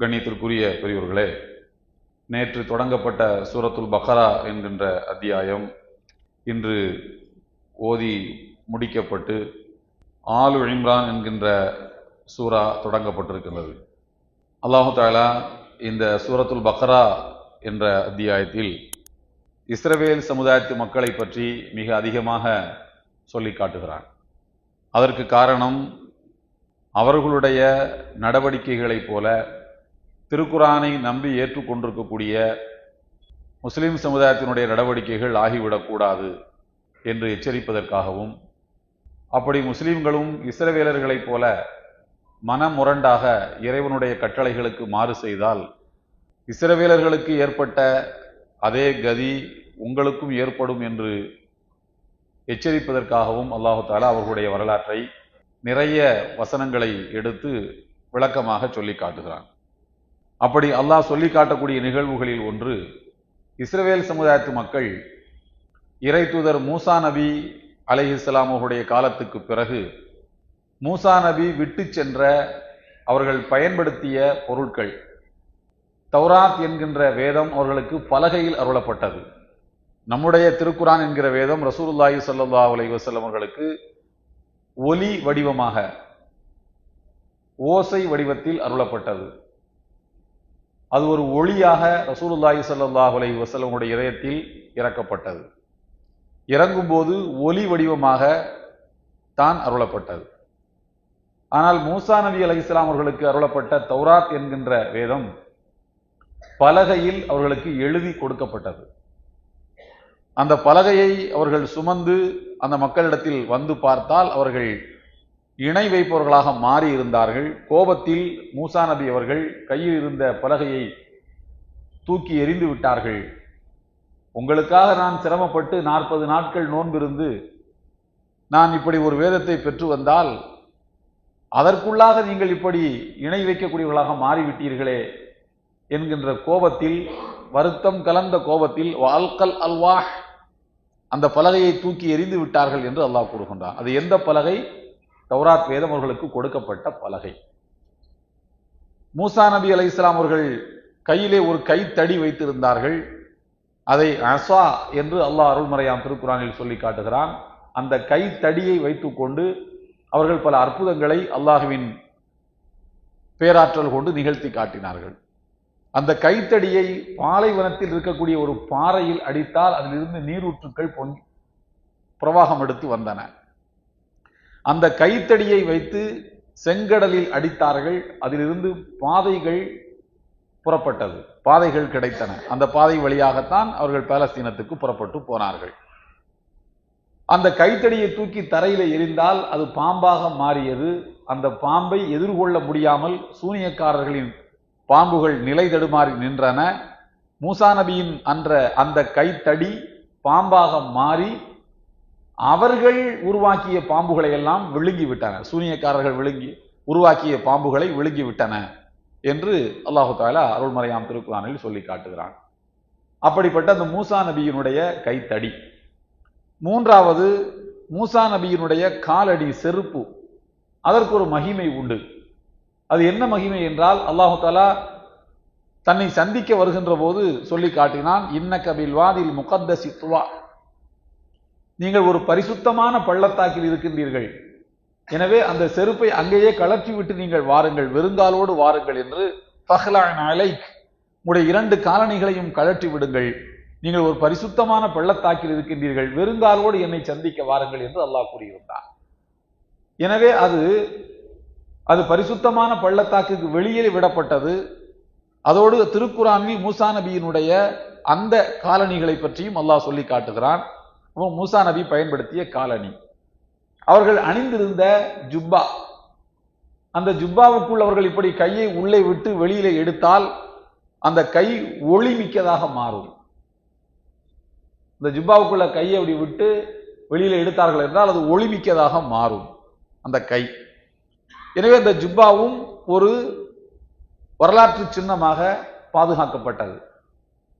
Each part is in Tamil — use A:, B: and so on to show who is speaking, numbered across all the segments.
A: கண்ணியத்திற்குரிய பெரியவர்களே, நேற்று தொடங்கப்பட்ட சூரத்துல் பக்ரா என்கின்ற அத்தியாயம் இன்று ஓதி முடிக்கப்பட்டு ஆலு இம்ரான் என்கின்ற சூரா தொடங்கப்பட்டிருக்கின்றது. அல்லாஹு தஆலா இந்த சூரத்துல் பக்ரா என்ற அத்தியாயத்தில் இஸ்ரவேல் சமுதாயத்து மக்களை பற்றி மிக அதிகமாக சொல்லி காட்டுகிறான். அதற்கு காரணம், அவர்களுடைய நடவடிக்கைகளைப் போல திருக்குரானை நம்பி ஏற்றுக்கொண்டிருக்கக்கூடிய முஸ்லிம் சமுதாயத்தினுடைய நடவடிக்கைகள் ஆகிவிடக்கூடாது என்று எச்சரிப்பதற்காகவும், அப்படி முஸ்லிம்களும் இஸ்ரவேலர்களைப் போல மனமுரண்டாக இறைவனுடைய கட்டளைகளுக்கு மாறு செய்தால் இஸ்ரவேலர்களுக்கு ஏற்பட்ட அதே கதி உங்களுக்கும் ஏற்படும் என்று எச்சரிப்பதற்காகவும் அல்லாஹு தஆலா அவர்களுடைய வரலாற்றை நிறைய வசனங்களை எடுத்து விளக்கமாக சொல்லி காட்டுகிறான். அப்படி அல்லாஹ் சொல்லி காட்டக்கூடிய நிகழ்வுகளில் ஒன்று, இஸ்ரவேல் சமுதாயத்து மக்கள் இறை தூதர் மூசா நபி அலைஹிஸ்ஸலாம் அவர்களுடைய காலத்துக்கு பிறகு மூசா நபி விட்டு சென்ற அவர்கள் பயன்படுத்திய பொருட்கள், தௌராத் என்கின்ற வேதம் அவர்களுக்கு பலகையில் அருளப்பட்டது. நம்முடைய திருக்குரான் என்கிற வேதம் ரசூலுல்லாஹி ஸல்லல்லாஹு அலைஹி வஸல்லம் அவர்களுக்கு ஒலி வடிவமாக, ஓசை வடிவத்தில் அருளப்பட்டது. அது ஒரு ஒளியாக ரசூலுல்லாஹி ஸல்லல்லாஹு அலைஹி வஸல்லம் உடைய இதயத்தில் இறக்கப்பட்டது. இறங்கும்போது ஒலி வடிவமாக தான் அருளப்பட்டது. ஆனால் மூசா நபி அலைஹிஸ்ஸலாம் அவர்களுக்கு அருளப்பட்ட தௌராத் என்கின்ற வேதம் பலகையில் அவர்களுக்கு எழுதி கொடுக்கப்பட்டது. அந்த பலகையை அவர்கள் சுமந்து அந்த மக்களிடத்தில் வந்து பார்த்தால் அவர்கள் இணை வைப்பவர்களாக மாறி இருந்தார்கள். கோபத்தில் மூசா நபி அவர்கள் கையில் இருந்த பலகையை தூக்கி எறிந்து விட்டார்கள். உங்களுக்காக நான் சிரமப்பட்டு 40 நாட்கள் நோன்பிருந்து நான் இப்படி ஒரு வேதத்தை பெற்று வந்தால் அதற்குள்ளாக நீங்கள் இப்படி இணை வைக்கக்கூடியவர்களாக மாறிவிட்டீர்களே என்கின்ற கோபத்தில், வருத்தம் கலந்த கோபத்தில் வால்கல் அல்வாஹ், அந்த பலகையை தூக்கி எறிந்து விட்டார்கள் என்று அல்லாஹ் கூறுகின்றான். அது எந்த பலகை? தௌராத் வேதம் அவர்களுக்கு கொடுக்கப்பட்ட பலகை. மூசா நபி அலைஹிஸ்ஸலாம் அவர்கள் கையிலே ஒரு கைத்தடி வைத்திருந்தார்கள். அதை அஸா என்று அல்லாஹ் அருள்மறையாம் திருக்குரானில் சொல்லி காட்டுகிறான். அந்த கைத்தடியை வைத்துக்கொண்டு அவர்கள் பல அற்புதங்களை அல்லாஹுவின் பேராற்றல் கொண்டு நிகழ்த்தி காட்டினார்கள். அந்த கைத்தடியை பாலைவனத்தில் இருக்கக்கூடிய ஒரு பாறையில் அடித்தால் அதிலிருந்து நீரூற்றுக்கள் பிரவாகம் எடுத்து வந்தன. அந்த கைத்தடியை வைத்து செங்கடலில் அடித்தார்கள். அதிலிருந்து பாதைகள் புறப்பட்டது, பாதைகள் கிடைத்தன. அந்த பாதை வழியாகத்தான் அவர்கள் பாலஸ்தீனத்துக்கு புறப்பட்டு போனார்கள். அந்த கைத்தடியை தூக்கி தரையில எறிந்தால் அது பாம்பாக மாறியது. அந்த பாம்பை எதிர்கொள்ள முடியாமல் சூனியக்காரர்களின் பாம்புகள் நிலை தடுமாறி நின்றன. மூசா நபியின் அந்த கைத்தடி பாம்பாக மாறி அவர்கள் உருவாக்கிய பாம்புகளை எல்லாம் விழுங்கி விட்டன. சூனியக்காரர்கள் உருவாக்கிய பாம்புகளை விழுங்கி விட்டன என்று அல்லாஹு தஆலா அருள்மறையாம் திருக்குரானில் சொல்லி காட்டுகிறான். அப்படிப்பட்ட அந்த மூசா நபியினுடைய கைத்தடி. மூன்றாவது, மூசா நபியினுடைய காலடி செருப்பு. அதற்கு ஒரு மகிமை உண்டு. அது என்ன மகிமை என்றால், அல்லாஹு தஆலா தன்னை சந்திக்க வருகின்ற போது சொல்லி காட்டினான், இன்னக பில் வாதில் முகத்தஸி துவா, நீங்கள் ஒரு பரிசுத்தமான பள்ளத்தாக்கில் இருக்கின்றீர்கள், எனவே அந்த செருப்பை அங்கேயே கழற்றி விட்டு நீங்கள் வாருங்கள், வெறுங்காலோடு வாருங்கள் என்று. ஃபஹ்லஅன் அலைக், உடைய 2 காலணிகளையும் கழற்றி விடுங்கள், நீங்கள் ஒரு பரிசுத்தமான பள்ளத்தாக்கில் இருக்கின்றீர்கள், வெறுங்காலோடு என்னை சந்திக்க வாருங்கள் என்று அல்லாஹ் கூறியிருந்தார். எனவே அது பரிசுத்தமான பள்ளத்தாக்குக்கு வெளியே விடப்பட்டது. அதோடு திருக்குரானில் மூசா நபியினுடைய அந்த காலணிகளை பற்றியும் அல்லாஹ் சொல்லி காட்டுகிறான். மூசா நபி பயன்படுத்திய காலணி, அவர்கள் அணிந்திருந்த ஜுப்பா, அந்த ஜுப்பாவுக்குள் அவர்கள் இப்படி கையை உள்ளே விட்டு வெளியிலே எடுத்தால் அந்த கை ஒளி மிக்கதாக மாறும். இந்த ஜுப்பாவுக்குள்ள கையை அப்படி விட்டு வெளியில எடுத்தார்கள் என்றால் அது ஒளி மிக்கதாக மாறும் அந்த கை. எனவே இந்த ஜுப்பாவும் ஒரு வரலாற்று சின்னமாக பாதுகாக்கப்பட்டது.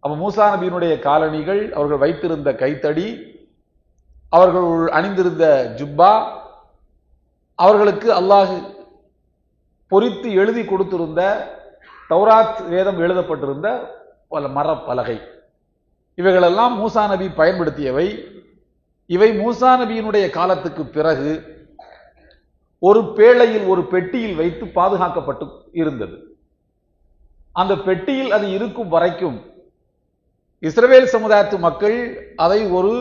A: அப்ப மூசா நபியினுடைய காலணிகள், அவர்கள் வைத்திருந்த கைத்தடி, அவர்கள் அணிந்திருந்த ஜுப்பா, அவர்களுக்கு அல்லாஹ் பொறித்து எழுதி கொடுத்திருந்த தௌராத் வேதம் எழுதப்பட்டிருந்த பல மரப்பலகை, இவைகளெல்லாம் மூசா நபி பயன்படுத்தியவை. இவை மூசா நபியினுடைய காலத்துக்கு பிறகு ஒரு பேழையில், ஒரு பெட்டியில் வைத்து பாதுகாக்கப்பட்டு இருந்தது. அந்த பெட்டியில் அது இருக்கும் வரைக்கும் இஸ்ரவேல் சமுதாயத்து மக்கள் அதை ஒரு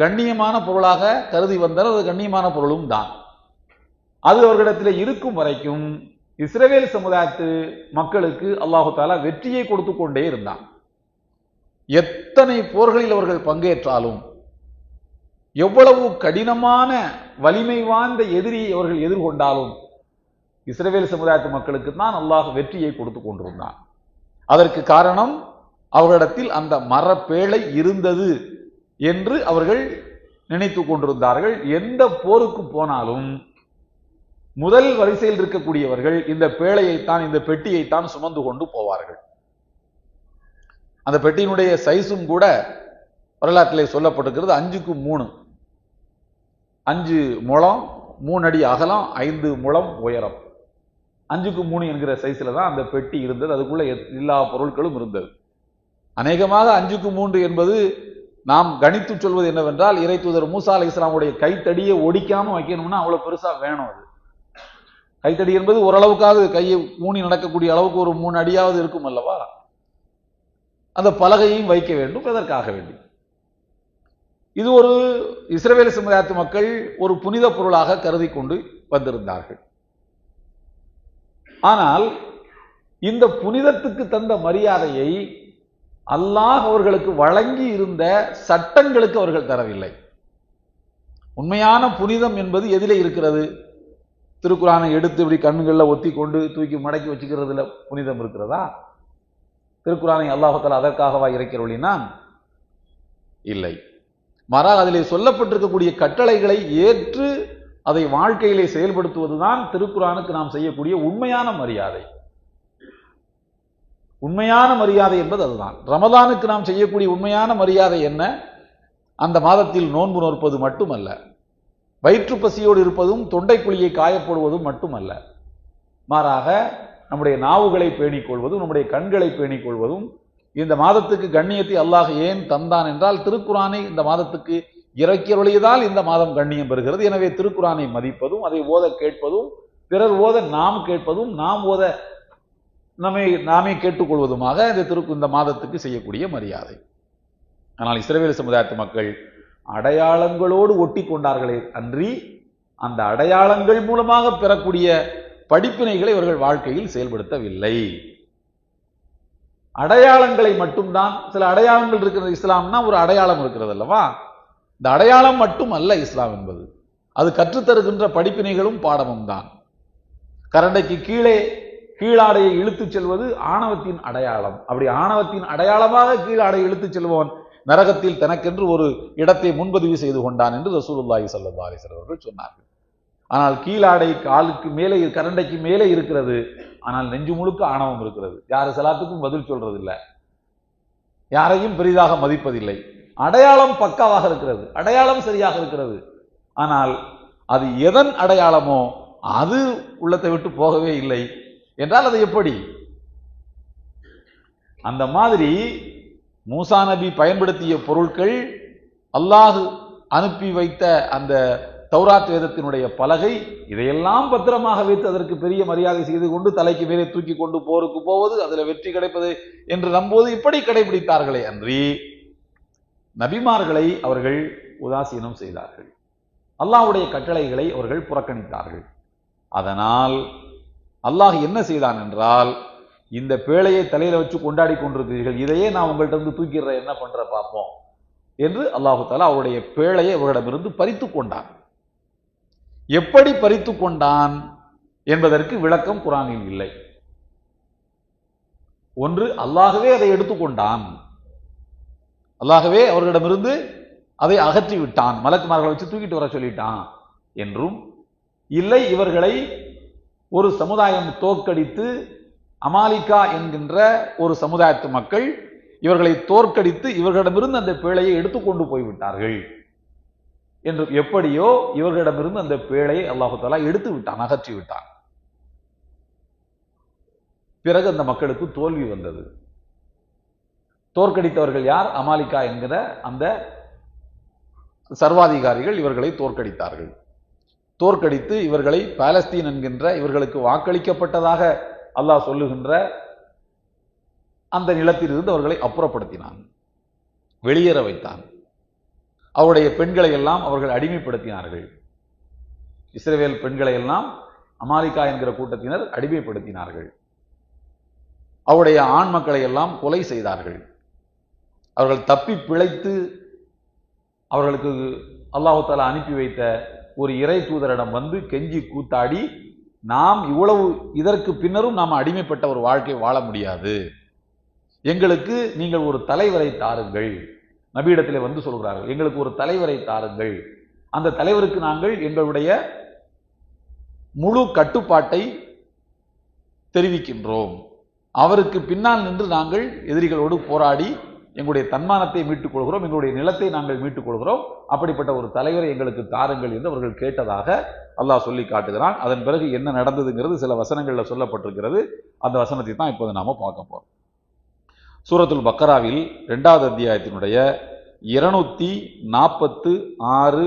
A: கண்ணியமான பொருளாக கருதி வந்தனர். அது கண்ணியமான பொருளும் தான். அது அவர்களிடத்தில் இருக்கும் வரைக்கும் இஸ்ரவேல் சமுதாயத்து மக்களுக்கு அல்லாஹு தாலா வெற்றியை கொடுத்து கொண்டே இருந்தான். எத்தனை போர்களில் அவர்கள் பங்கேற்றாலும், எவ்வளவு கடினமான வலிமை வாய்ந்த எதிரியை அவர்கள் எதிர்கொண்டாலும் இஸ்ரவேல் சமுதாயத்து மக்களுக்கு தான் அல்லாஹ் வெற்றியை கொடுத்து கொண்டிருந்தான். அதற்கு காரணம் அவர்களிடத்தில் அந்த மரப்பேழை இருந்தது என்று அவர்கள் நினைத்து கொண்டிருந்தார்கள். எந்த போருக்கு போனாலும் முதல் வரிசையில் இருக்கக்கூடியவர்கள் இந்த பேழையைத்தான், இந்த பெட்டியைத்தான் சுமந்து கொண்டு போவார்கள். அந்த பெட்டியினுடைய சைஸும் கூட வரலாற்றிலே சொல்லப்பட்டிருக்கிறது 5க்கு 3, 5 முழம் 3 அடி அகலம், 5 முழம் உயரம், 5க்கு 3 என்கிற சைஸ்ல தான் அந்த பெட்டி இருந்தது. அதுக்குள்ள எல்லா பொருட்களும் இருந்தது. அநேகமாக 5க்கு 3 என்பது நாம் கணித்து சொல்வது என்னவென்றால், இறை தூதர் மூசா அலைஹிஸ்ஸலாமுடைய கைத்தடியை ஒடிக்காம வைக்கணும்னா அவ்வளவு பெருசா வேணும். அது கைத்தடி என்பது ஓரளவுக்காவது கையை ஊனி நடக்கக்கூடிய அளவுக்கு ஒரு 3 அடியாவது இருக்கும் அல்லவா? அந்த பலகையையும் வைக்க வேண்டும். எதற்காக வேண்டி? இது ஒரு இஸ்ரவேல் சமுதாயத்து மக்கள் ஒரு புனித பொருளாக கருதி கொண்டு வந்திருந்தார்கள். ஆனால் இந்த புனிதத்துக்கு தந்த மரியாதையை அல்லாஹ் அவர்களுக்கு வழங்கி இருந்த சட்டங்களுக்கு அவர்கள் தரவில்லை. உண்மையான புனிதம் என்பது எதிலே இருக்கிறது? திருக்குரானை எடுத்து இப்படி கண்ணுகளில் ஒத்தி கொண்டு தூக்கி மடக்கி வச்சுக்கிறதுல புனிதம் இருக்கிறதா? திருக்குரானை அல்லாஹ் தஆலா அதற்காகவா இறக்கிறொழினான்? இல்லை. மாறாக அதிலே சொல்லப்பட்டிருக்கக்கூடிய கட்டளைகளை ஏற்று அதை வாழ்க்கையிலே செயல்படுத்துவதுதான் திருக்குரானுக்கு நாம் செய்யக்கூடிய உண்மையான மரியாதை. உண்மையான மரியாதை என்பது அதுதான். ரமலானுக்கு நாம் செய்யக்கூடிய உண்மையான மரியாதை என்ன? அந்த மாதத்தில் நோன்பு நோற்பது மட்டுமல்ல, வயிற்று பசியோடு இருப்பதும் தொண்டை குழியை காயப்படுவதும் மட்டுமல்ல, மாறாக நம்முடைய நாவுகளை பேணிக் கொள்வதும், நம்முடைய கண்களை பேணிக் கொள்வதும். இந்த மாதத்துக்கு கண்ணியத்தை அல்லாஹ் ஏன் தந்தான் என்றால், திருக்குரானை இந்த மாதத்துக்கு இறக்கியருளியதால் இந்த மாதம் கண்ணியம் பெறுகிறது. எனவே திருக்குரானை மதிப்பதும், அதை ஓத கேட்பதும், பிறர் ஓத நாம் கேட்பதும், நாம் ஓத நாமே கேட்டுக்கொள்வதுமாக இந்த மாதத்துக்கு செய்யக்கூடிய மரியாதை. ஆனால் இஸ்ரவேல் சமுதாயத்து மக்கள் அடையாளங்களோடு ஒட்டி கொண்டார்களே அன்றி அந்த அடையாளங்கள் மூலமாக பெறக்கூடிய படிப்பினைகளை இவர்கள் வாழ்க்கையில் செயல்படுத்தவில்லை. அடையாளங்களை மட்டும்தான், சில அடையாளங்கள் இருக்கிறது. இஸ்லாம்னா ஒரு அடையாளம் இருக்கிறது அல்லவா? இந்த அடையாளம் மட்டும் அல்ல இஸ்லாம் என்பது, அது கற்றுத்தருகின்ற படிப்பினைகளும் பாடமும் தான். கரண்டைக்கு கீழே கீழாடையை இழுத்துச் செல்வது ஆணவத்தின் அடையாளம். அப்படி ஆணவத்தின் அடையாளமாக கீழாடையை இழுத்துச் செல்பவன் நரகத்தில் தனக்கென்று ஒரு இடத்தை முன்பதிவு செய்து கொண்டான் என்று ரசூலுல்லாஹி ஸல்லல்லாஹு அலைஹி வஸல்லம் அவர்கள் சொன்னார்கள். ஆனால் கீழாடை காலுக்கு மேலே, கரண்டைக்கு மேலே இருக்கிறது. ஆனால் நெஞ்சு முழுக்க ஆணவம் இருக்கிறது. யாரு சலாத்துக்கும் பதில் சொல்றது இல்லை, யாரையும் பெரிதாக மதிப்பதில்லை. அடையாளம் பக்காவாக இருக்கிறது, அடையாளம் சரியாக இருக்கிறது. ஆனால் அது எதன் அடையாளமோ அது உள்ளத்தை விட்டு போகவே இல்லை என்றால் அது எப்படி? அந்த மாதிரி மூசா நபி பயன்படுத்திய பொருட்கள், அல்லாஹ் அனுப்பி வைத்த அந்த தௌராத் வேதத்தினுடைய பலகை, இதையெல்லாம் பத்திரமாக வைத்து அதற்கு பெரிய மரியாதை செய்து கொண்டு தலைக்கு மேலே தூக்கி கொண்டு போருக்கு போவது, அதில் வெற்றி கிடைப்பது என்று நம்புவது, இப்படி கடைபிடித்தார்களே அன்றி நபிமார்களை அவர்கள் உதாசீனம் செய்தார்கள். அல்லாஹ்வுடைய கட்டளைகளை அவர்கள் புறக்கணித்தார்கள். அதனால் அல்லாஹ் என்ன செய்தான் என்றால், இந்த பேழையை தலையில வச்சு கொண்டாடி கொண்டிருக்கிறீர்கள், இதையே நான் உங்கள்கிட்ட இருந்து தூக்கிடுறேன், என்ன பண்ற பார்ப்போம் என்று அல்லாஹு தஆலா அவருடைய பேழையை அவர்களிடமிருந்து பறித்து கொண்டான். எப்படி பறித்து கொண்டான் என்பதற்கு விளக்கம் குர்ஆனில் இல்லை. ஒன்று, அல்லாஹ்வே அதை எடுத்துக்கொண்டான், அல்லாஹ்வே அவர்களிடமிருந்து அதை அகற்றி விட்டான், மலக்குமார்களை வச்சு தூக்கிட்டு வர சொல்லிட்டான் என்றும் இல்லை, இவர்களை ஒரு சமுதாயம் தோற்கடித்து, அமாலிகா என்கின்ற ஒரு சமுதாயத்து மக்கள் இவர்களை தோற்கடித்து இவர்களிடமிருந்து அந்த பேழையை எடுத்துக்கொண்டு போய்விட்டார்கள் என்று, எப்படியோ இவர்களிடமிருந்து அந்த பேழையை அல்லாஹு தஆலா எடுத்து விட்டான், அகற்றி விட்டான். பிறகு அந்த மக்களுக்கு தோல்வி வந்தது. தோற்கடித்தவர்கள் யார்? அமாலிகா என்கிற அந்த சர்வாதிகாரிகள் இவர்களை தோற்கடித்தார்கள். தோற்கடித்து இவர்களை பாலஸ்தீன் என்கின்ற இவர்களுக்கு வாக்களிக்கப்பட்டதாக அல்லாஹ் சொல்லுகின்ற அந்த நிலத்திலிருந்து அவர்களை அப்புறப்படுத்தினான், வெளியேற வைத்தான். அவருடைய பெண்களை எல்லாம் அவர்கள் அடிமைப்படுத்தினார்கள். இஸ்ரவேல் பெண்களை எல்லாம் அமாலிகா என்கிற கூட்டத்தினர் அடிமைப்படுத்தினார்கள். அவருடைய ஆண் மக்களை எல்லாம் கொலை செய்தார்கள். அவர்கள் தப்பி பிழைத்து அவர்களுக்கு அல்லாஹ் தஆலா அனுப்பி வைத்த ஒரு இறை தூதரிடம் வந்து கெஞ்சி கூத்தாடி, நாம் இவ்வளவு இதற்கு பின்னரும் நாம் அடிமைப்பட்ட ஒரு வாழ்க்கை வாழ முடியாது, எங்களுக்கு நீங்கள் ஒரு தலைவரை தாருங்கள். நபியிடத்திலே வந்து சொல்கிறார்கள், எங்களுக்கு ஒரு தலைவரை தாருங்கள், அந்த தலைவருக்கு நாங்கள் எங்களுடைய முழு கட்டுப்பாட்டை தெரிவிக்கின்றோம், அவருக்கு பின்னால் நின்று நாங்கள் எதிரிகளோடு போராடி எங்களுடைய தன்மானத்தை மீட்டுக் கொள்கிறோம், எங்களுடைய நிலத்தை நாங்கள் மீட்டுக் கொள்கிறோம், அப்படிப்பட்ட ஒரு தலைவரை எங்களுக்கு தாருங்கள் என்று அவர்கள் கேட்டதாக அல்லாஹ் சொல்லி காட்டுகிறான். அதன் பிறகு என்ன நடந்ததுங்கிறது சில வசனங்களில் சொல்லப்பட்டிருக்கிறது. அந்த வசனத்தை தான் இப்போது நாம பார்க்க போறோம். சூரத்துல் பக்கராவில் 2வது அத்தியாயத்தினுடைய 246